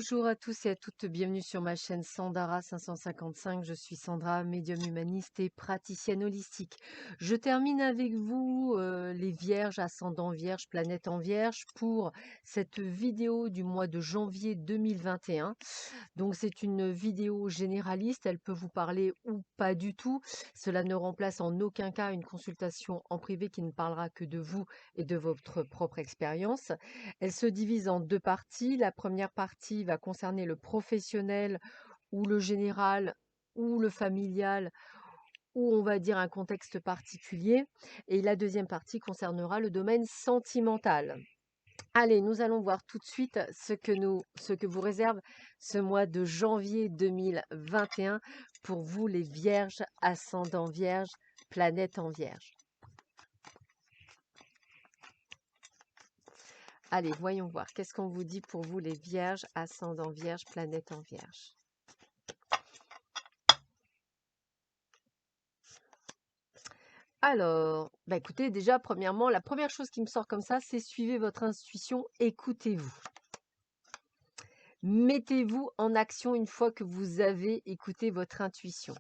Bonjour à tous et à toutes, bienvenue sur ma chaîne Sandara 555. Je suis Sandra, médium humaniste et praticienne holistique. Je termine avec vous les vierges, ascendant vierge, planète en vierge pour cette vidéo du mois de janvier 2021. Donc c'est une vidéo généraliste, elle peut vous parler ou pas du tout. Cela ne remplace en aucun cas une consultation en privé qui ne parlera que de vous et de votre propre expérience. Elle se divise en deux parties. La première partie va concerner le professionnel ou le général ou le familial ou on va dire un contexte particulier. Et la deuxième partie concernera le domaine sentimental. Allez, nous allons voir tout de suite ce que vous réserve ce mois de janvier 2021 pour vous les vierges, ascendant vierge, planète en vierge. Allez, voyons voir. Qu'est-ce qu'on vous dit pour vous les vierges, ascendant vierge, planète en vierge? Alors, bah écoutez, déjà, premièrement, la première chose qui me sort comme ça, c'est suivez votre intuition, écoutez-vous. Mettez-vous en action une fois que vous avez écouté votre intuition.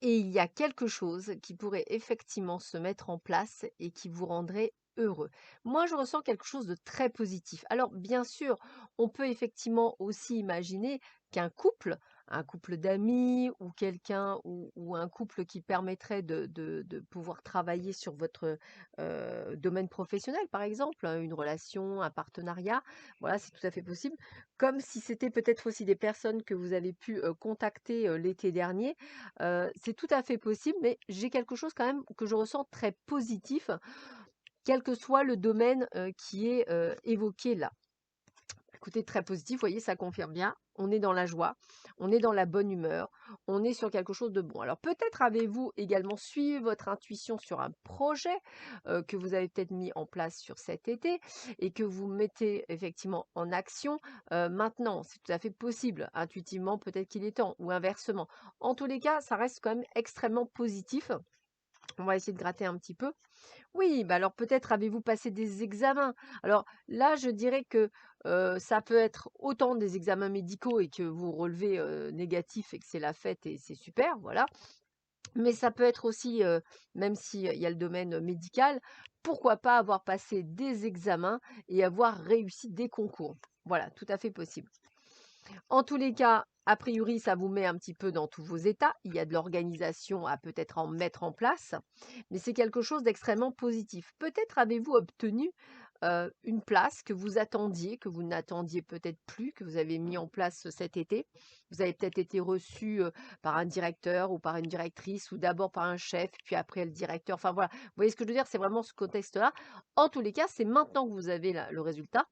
Et il y a quelque chose qui pourrait effectivement se mettre en place et qui vous rendrait heureux. Moi, je ressens quelque chose de très positif. Alors, bien sûr, on peut effectivement aussi imaginer qu'un couple, un couple d'amis ou quelqu'un ou un couple qui permettrait de pouvoir travailler sur votre domaine professionnel, par exemple, hein, une relation, un partenariat, voilà, c'est tout à fait possible. Comme si c'était peut-être aussi des personnes que vous avez pu contacter l'été dernier, c'est tout à fait possible, mais j'ai quelque chose quand même que je ressens très positif, quel que soit le domaine qui est évoqué là. Écoutez, très positif, vous voyez, ça confirme bien. On est dans la joie, on est dans la bonne humeur, on est sur quelque chose de bon. Alors peut-être avez-vous également suivi votre intuition sur un projet que vous avez peut-être mis en place sur cet été et que vous mettez effectivement en action maintenant. C'est tout à fait possible. Intuitivement, peut-être qu'il est temps ou inversement. En tous les cas, ça reste quand même extrêmement positif. On va essayer de gratter un petit peu. Oui, bah alors peut-être avez-vous passé des examens. Alors là, je dirais que ça peut être autant des examens médicaux et que vous relevez négatif et que c'est la fête et c'est super, voilà. Mais ça peut être aussi, même s'il y a le domaine médical, pourquoi pas avoir passé des examens et avoir réussi des concours. Voilà, tout à fait possible. En tous les cas, a priori, ça vous met un petit peu dans tous vos états. Il y a de l'organisation à peut-être en mettre en place, mais c'est quelque chose d'extrêmement positif. Peut-être avez-vous obtenu une place que vous attendiez, que vous n'attendiez peut-être plus, que vous avez mis en place cet été. Vous avez peut-être été reçu par un directeur ou par une directrice, ou d'abord par un chef, puis après le directeur. Enfin voilà, vous voyez ce que je veux dire, c'est vraiment ce contexte-là. En tous les cas, c'est maintenant que vous avez le résultat.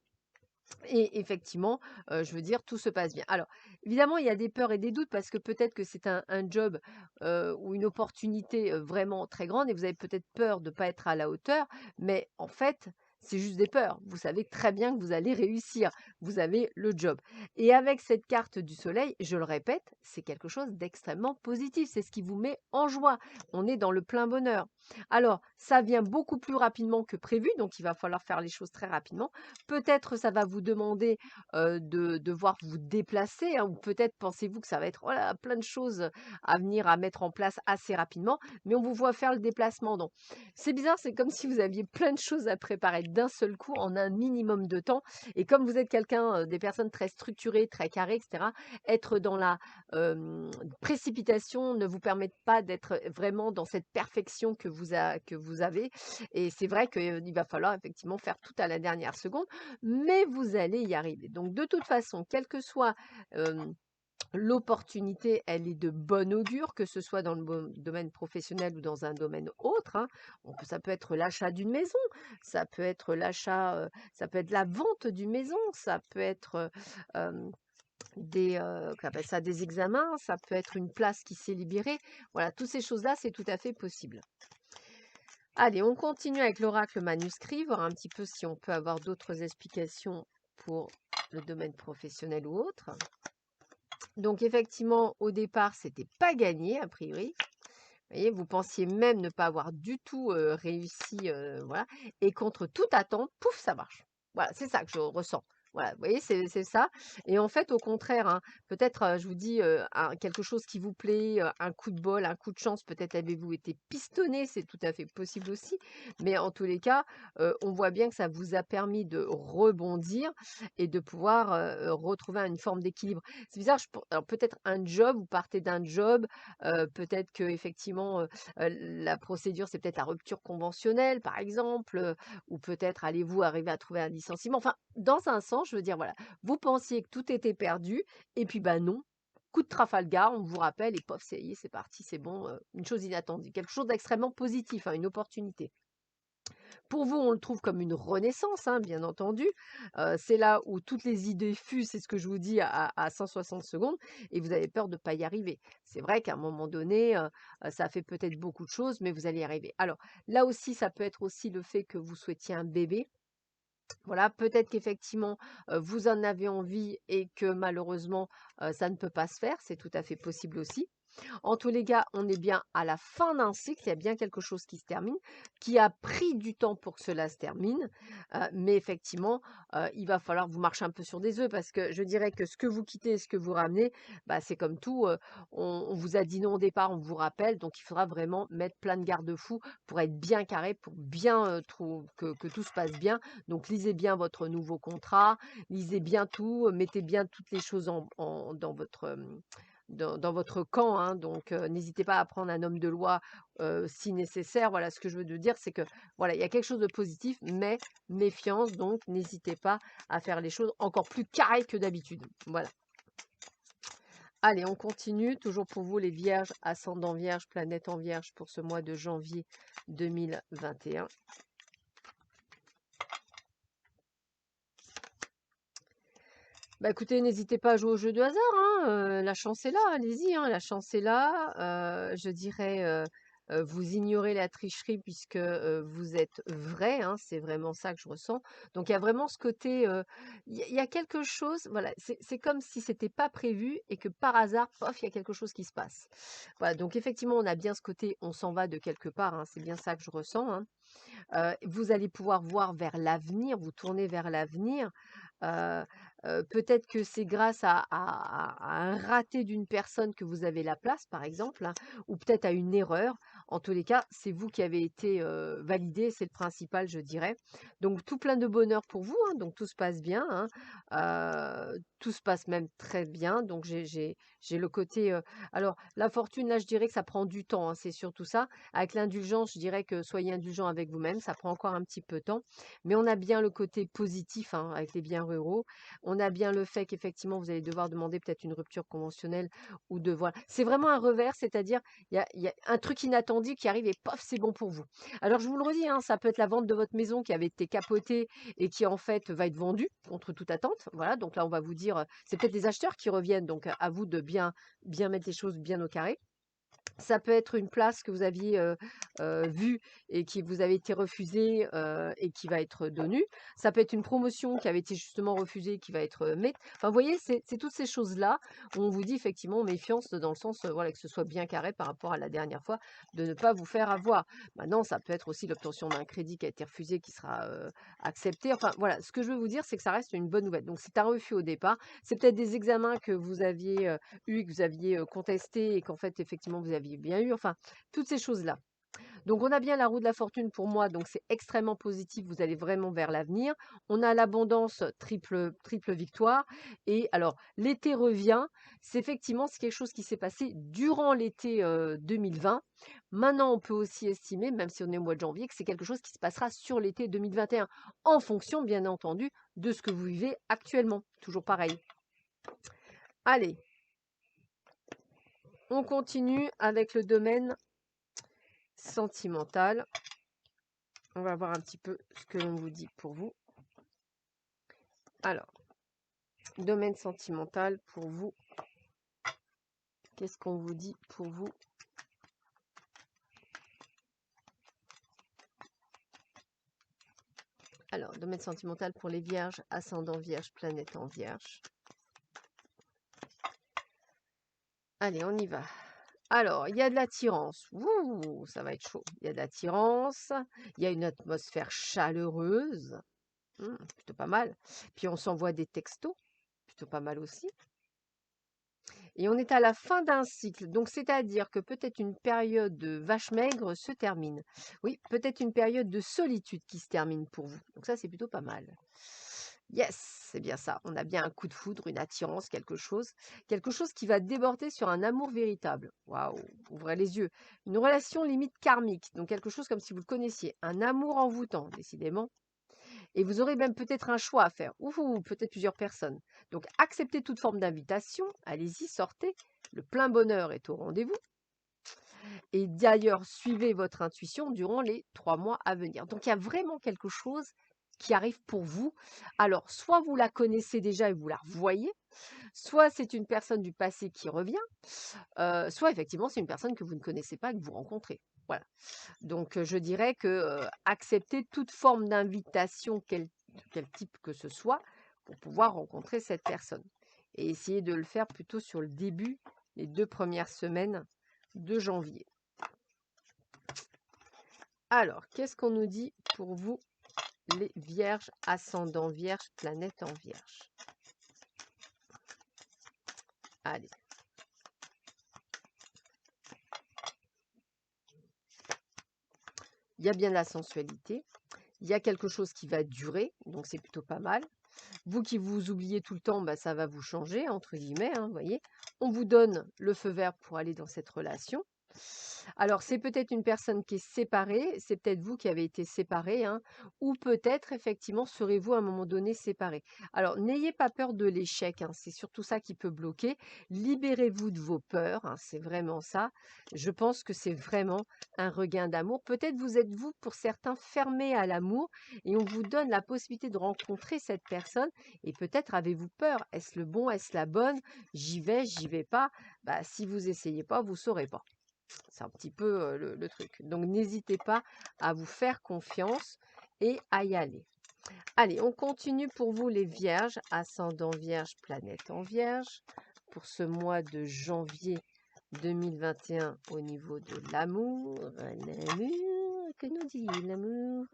Et effectivement, je veux dire, tout se passe bien. Alors, évidemment, il y a des peurs et des doutes parce que peut-être que c'est un job, ou une opportunité, vraiment très grande et vous avez peut-être peur de ne pas être à la hauteur, mais en fait, c'est juste des peurs. Vous savez très bien que vous allez réussir. Vous avez le job et avec cette carte du soleil, je le répète, c'est quelque chose d'extrêmement positif. C'est ce qui vous met en joie. On est dans le plein bonheur. Alors, ça vient beaucoup plus rapidement que prévu, donc il va falloir faire les choses très rapidement. Peut-être ça va vous demander de devoir vous déplacer, hein, ou peut-être pensez-vous que ça va être voilà, plein de choses à venir à mettre en place assez rapidement, mais on vous voit faire le déplacement. Donc, c'est bizarre, c'est comme si vous aviez plein de choses à préparer d'un seul coup en un minimum de temps. Et comme vous êtes quelqu'un, des personnes très structurées, très carrées, etc., être dans la précipitation ne vous permet pas d'être vraiment dans cette perfection que vous avez. Et c'est vrai qu'il va falloir effectivement faire tout à la dernière seconde mais vous allez y arriver. Donc de toute façon, quelle que soit l'opportunité, elle est de bon augure, que ce soit dans le domaine professionnel ou dans un domaine autre, hein. Ça peut être l'achat d'une maison, ça peut être ça peut être la vente d'une maison, ça peut être qu'on appelle ça, des examens, ça peut être une place qui s'est libérée. Voilà, toutes ces choses-là, c'est tout à fait possible. Allez, on continue avec l'oracle manuscrit, voir un petit peu si on peut avoir d'autres explications pour le domaine professionnel ou autre. Donc effectivement, au départ, c'était pas gagné, a priori. Vous voyez, vous pensiez même ne pas avoir du tout réussi, voilà. Et contre toute attente, pouf, ça marche. Voilà, c'est ça que je ressens. Voilà, vous voyez, c'est ça et en fait, au contraire, hein, peut-être, je vous dis, quelque chose qui vous plaît, un coup de bol, un coup de chance, peut-être avez-vous été pistonné, c'est tout à fait possible aussi. Mais en tous les cas, on voit bien que ça vous a permis de rebondir et de pouvoir, retrouver une forme d'équilibre. C'est bizarre, je pen alors peut-être un job, vous partez d'un job, peut-être qu'effectivement, la procédure, c'est peut-être la rupture conventionnelle, par exemple, ou peut-être allez-vous arriver à trouver un licenciement. Enfin, dans un sens, je veux dire, voilà, vous pensiez que tout était perdu, et puis bah non, coup de Trafalgar, on vous rappelle, et pof, ça y est, c'est parti, c'est bon, une chose inattendue, quelque chose d'extrêmement positif, hein, une opportunité. Pour vous, on le trouve comme une renaissance, hein, bien entendu. C'est là où toutes les idées fusent, c'est ce que je vous dis à 160 secondes, et vous avez peur de ne pas y arriver. C'est vrai qu'à un moment donné, ça fait peut-être beaucoup de choses, mais vous allez y arriver. Alors là aussi, ça peut être aussi le fait que vous souhaitiez un bébé. Voilà, peut-être qu'effectivement, vous en avez envie et que malheureusement, ça ne peut pas se faire, c'est tout à fait possible aussi. En tous les cas, on est bien à la fin d'un cycle, il y a bien quelque chose qui se termine, qui a pris du temps pour que cela se termine, mais effectivement, il va falloir vous marcher un peu sur des œufs parce que je dirais que ce que vous quittez et ce que vous ramenez, bah, c'est comme tout, on vous a dit non au départ, on vous rappelle, donc il faudra vraiment mettre plein de garde-fous pour être bien carré, pour bien, que tout se passe bien. Donc lisez bien votre nouveau contrat, lisez bien tout, mettez bien toutes les choses dans votre, dans votre camp, hein, donc n'hésitez pas à prendre un homme de loi, si nécessaire. Voilà, ce que je veux te dire, c'est que, voilà, il y a quelque chose de positif, mais méfiance, donc n'hésitez pas à faire les choses encore plus carrées que d'habitude. Voilà. Allez, on continue, toujours pour vous les vierges, ascendant vierge, planète en vierge pour ce mois de janvier 2021. Bah, écoutez, n'hésitez pas à jouer au jeu de hasard, hein, la chance est là, allez-y, hein, la chance est là. Je dirais, vous ignorez la tricherie puisque, vous êtes vrai, hein, c'est vraiment ça que je ressens. Donc il y a vraiment ce côté, il y a quelque chose, voilà, c'est comme si c'était pas prévu et que par hasard, pof, il y a quelque chose qui se passe. Voilà, donc effectivement, on a bien ce côté, on s'en va de quelque part, hein, c'est bien ça que je ressens, hein. Vous allez pouvoir voir vers l'avenir, vous tourner vers l'avenir. Heu Peut-être que c'est grâce à un raté d'une personne que vous avez la place, par exemple, hein, ou peut-être à une erreur. En tous les cas, c'est vous qui avez été, validé, c'est le principal, je dirais. Donc tout plein de bonheur pour vous, hein, donc tout se passe bien, hein. Tout se passe même très bien, donc j'ai le côté, alors la fortune, là, je dirais que ça prend du temps, hein, c'est surtout ça. Avec l'indulgence, je dirais que soyez indulgent avec vous-même, ça prend encore un petit peu de temps, mais on a bien le côté positif, hein, avec les biens ruraux. On a bien le fait qu'effectivement, vous allez devoir demander peut-être une rupture conventionnelle ou de voilà. C'est vraiment un revers, c'est-à-dire il y a un truc inattendu qui arrive et pof, c'est bon pour vous. Alors je vous le redis, hein, ça peut être la vente de votre maison qui avait été capotée et qui en fait va être vendue contre toute attente. Voilà, donc là on va vous dire, c'est peut-être les acheteurs qui reviennent, donc à vous de bien mettre les choses bien au carré. Ça peut être une place que vous aviez, vue et qui vous avait été refusée, et qui va être donnue. Ça peut être une promotion qui avait été justement refusée, qui va être, enfin, vous voyez, c'est toutes ces choses-là où on vous dit effectivement méfiance dans le sens, voilà, que ce soit bien carré par rapport à la dernière fois, de ne pas vous faire avoir. Maintenant, ça peut être aussi l'obtention d'un crédit qui a été refusé, qui sera, accepté. Enfin, voilà, ce que je veux vous dire, c'est que ça reste une bonne nouvelle. Donc c'est un refus au départ. C'est peut-être des examens que vous aviez, eu, que vous aviez, contesté et qu'en fait, effectivement, vous aviez bien eu, enfin, toutes ces choses-là. Donc on a bien la roue de la fortune pour moi, donc c'est extrêmement positif, vous allez vraiment vers l'avenir. On a l'abondance, triple victoire et alors l'été revient, c'est quelque chose qui s'est passé durant l'été, 2020. Maintenant, on peut aussi estimer, même si on est au mois de janvier, que c'est quelque chose qui se passera sur l'été 2021, en fonction, bien entendu, de ce que vous vivez actuellement. Toujours pareil. Allez, on continue avec le domaine sentimental. On va voir un petit peu ce que l'on vous dit pour vous. Alors, domaine sentimental pour vous. Qu'est-ce qu'on vous dit pour vous? Alors, domaine sentimental pour les vierges, ascendant vierge, planète en vierge. Allez, on y va. Alors, il y a de l'attirance. Ouh, ça va être chaud. Il y a de l'attirance. Il y a une atmosphère chaleureuse. Plutôt pas mal. Puis on s'envoie des textos, plutôt pas mal aussi. Et on est à la fin d'un cycle, donc c'est-à-dire que peut-être une période de vache maigre se termine. Oui, peut-être une période de solitude qui se termine pour vous. Donc ça, c'est plutôt pas mal. Yes, c'est bien ça. On a bien un coup de foudre, une attirance, quelque chose qui va déborder sur un amour véritable. Waouh, ouvrez les yeux. Une relation limite karmique, donc quelque chose comme si vous le connaissiez. Un amour envoûtant, décidément. Et vous aurez même peut-être un choix à faire, ou peut-être plusieurs personnes. Donc acceptez toute forme d'invitation, allez-y, sortez, le plein bonheur est au rendez-vous. Et d'ailleurs, suivez votre intuition durant les 3 mois à venir. Donc il y a vraiment quelque chose qui arrive pour vous. Alors, soit vous la connaissez déjà et vous la revoyez, soit c'est une personne du passé qui revient, soit effectivement c'est une personne que vous ne connaissez pas et que vous rencontrez. Voilà. Donc, je dirais que, accepter toute forme d'invitation, quel type que ce soit, pour pouvoir rencontrer cette personne et essayer de le faire plutôt sur le début, les 2 premières semaines de janvier. Alors, qu'est-ce qu'on nous dit pour vous, les vierges, ascendant vierge, planète en vierge? Allez. Il y a bien de la sensualité, il y a quelque chose qui va durer, donc c'est plutôt pas mal. Vous qui vous oubliez tout le temps, bah, ça va vous changer, entre guillemets, hein, vous voyez. On vous donne le feu vert pour aller dans cette relation. Alors, c'est peut-être une personne qui est séparée, c'est peut-être vous qui avez été séparés, hein, ou peut-être, effectivement, serez-vous à un moment donné séparés. Alors, n'ayez pas peur de l'échec, hein, c'est surtout ça qui peut bloquer. Libérez-vous de vos peurs, hein, c'est vraiment ça. Je pense que c'est vraiment un regain d'amour. Peut-être vous êtes, vous, pour certains, fermés à l'amour et on vous donne la possibilité de rencontrer cette personne et peut-être avez-vous peur. Est-ce le bon, est-ce la bonne? J'y vais pas. Bah, si vous essayez pas, vous saurez pas. C'est un petit peu le truc. Donc, n'hésitez pas à vous faire confiance et à y aller. Allez, on continue pour vous les vierges, ascendant vierge, planète en vierge, pour ce mois de janvier 2021 au niveau de l'amour. L'amour, que nous dit l'amour?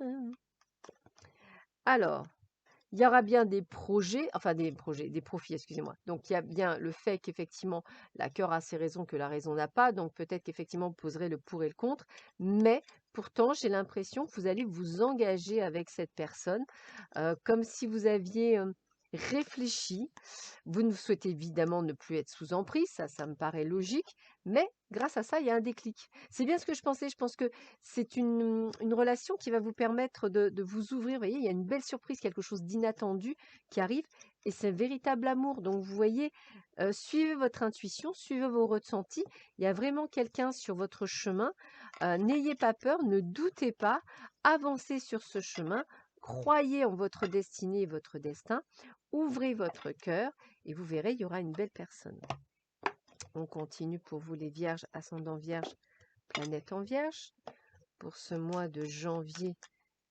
Alors, il y aura bien des projets, enfin des profits, excusez-moi. Donc il y a bien le fait qu'effectivement la cœur a ses raisons que la raison n'a pas, donc peut-être qu'effectivement vous poserez le pour et le contre, mais pourtant j'ai l'impression que vous allez vous engager avec cette personne, comme si vous aviez réfléchi. Vous ne souhaitez évidemment ne plus être sous emprise, ça me paraît logique, mais grâce à ça, il y a un déclic. C'est bien ce que je pensais. Je pense que c'est une relation qui va vous permettre de vous ouvrir. Vous voyez, il y a une belle surprise, quelque chose d'inattendu qui arrive, et c'est un véritable amour. Donc, vous voyez, suivez votre intuition, suivez vos ressentis. Il y a vraiment quelqu'un sur votre chemin. N'ayez pas peur, ne doutez pas, avancez sur ce chemin. Croyez en votre destinée et votre destin. Ouvrez votre cœur et vous verrez, il y aura une belle personne. On continue pour vous les vierges, ascendant vierge, planète en vierge. Pour ce mois de janvier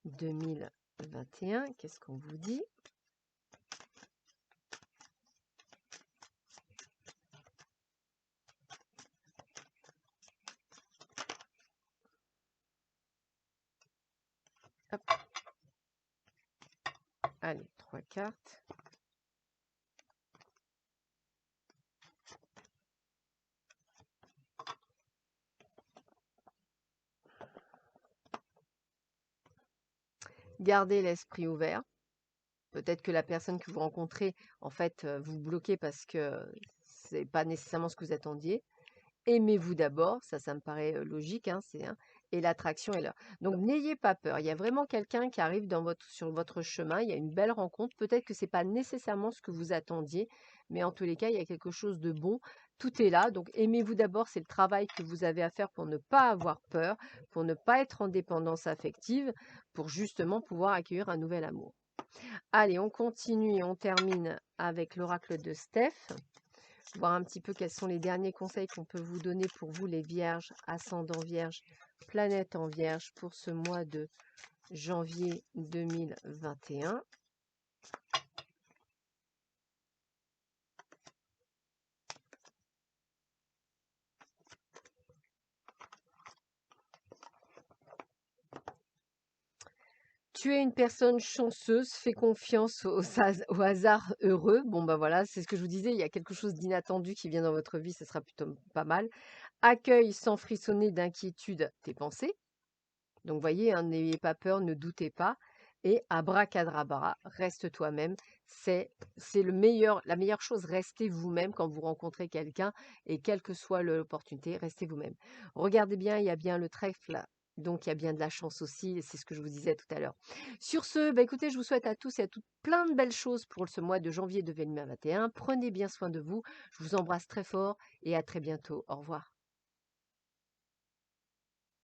2021, qu'est-ce qu'on vous dit? Hop. Allez, 3 cartes. Gardez l'esprit ouvert. Peut-être que la personne que vous rencontrez, en fait, vous bloquez parce que c'est pas nécessairement ce que vous attendiez. Aimez-vous d'abord, ça me paraît logique, hein, et l'attraction est là. Donc n'ayez pas peur, il y a vraiment quelqu'un qui arrive sur votre chemin, il y a une belle rencontre, peut-être que ce n'est pas nécessairement ce que vous attendiez, mais en tous les cas, il y a quelque chose de bon, tout est là, donc aimez-vous d'abord, c'est le travail que vous avez à faire pour ne pas avoir peur, pour ne pas être en dépendance affective, pour justement pouvoir accueillir un nouvel amour. Allez, on continue et on termine avec l'oracle de Steph. Voir un petit peu quels sont les derniers conseils qu'on peut vous donner pour vous les vierges, ascendant vierge, planète en vierge pour ce mois de janvier 2021. Tu es une personne chanceuse, fais confiance au hasard heureux. Bon, bah voilà, c'est ce que je vous disais, il y a quelque chose d'inattendu qui vient dans votre vie, ce sera plutôt pas mal. Accueille sans frissonner d'inquiétude tes pensées. Donc, voyez, hein, n'ayez pas peur, ne doutez pas. Et abracadabra, reste toi-même. C'est la meilleure chose. Restez vous-même quand vous rencontrez quelqu'un et quelle que soit l'opportunité, restez vous-même. Regardez bien, il y a bien le trèfle. Donc, il y a bien de la chance aussi. Et c'est ce que je vous disais tout à l'heure. Sur ce, bah, écoutez, je vous souhaite à tous et à toutes plein de belles choses pour ce mois de janvier 2021. Prenez bien soin de vous. Je vous embrasse très fort et à très bientôt. Au revoir.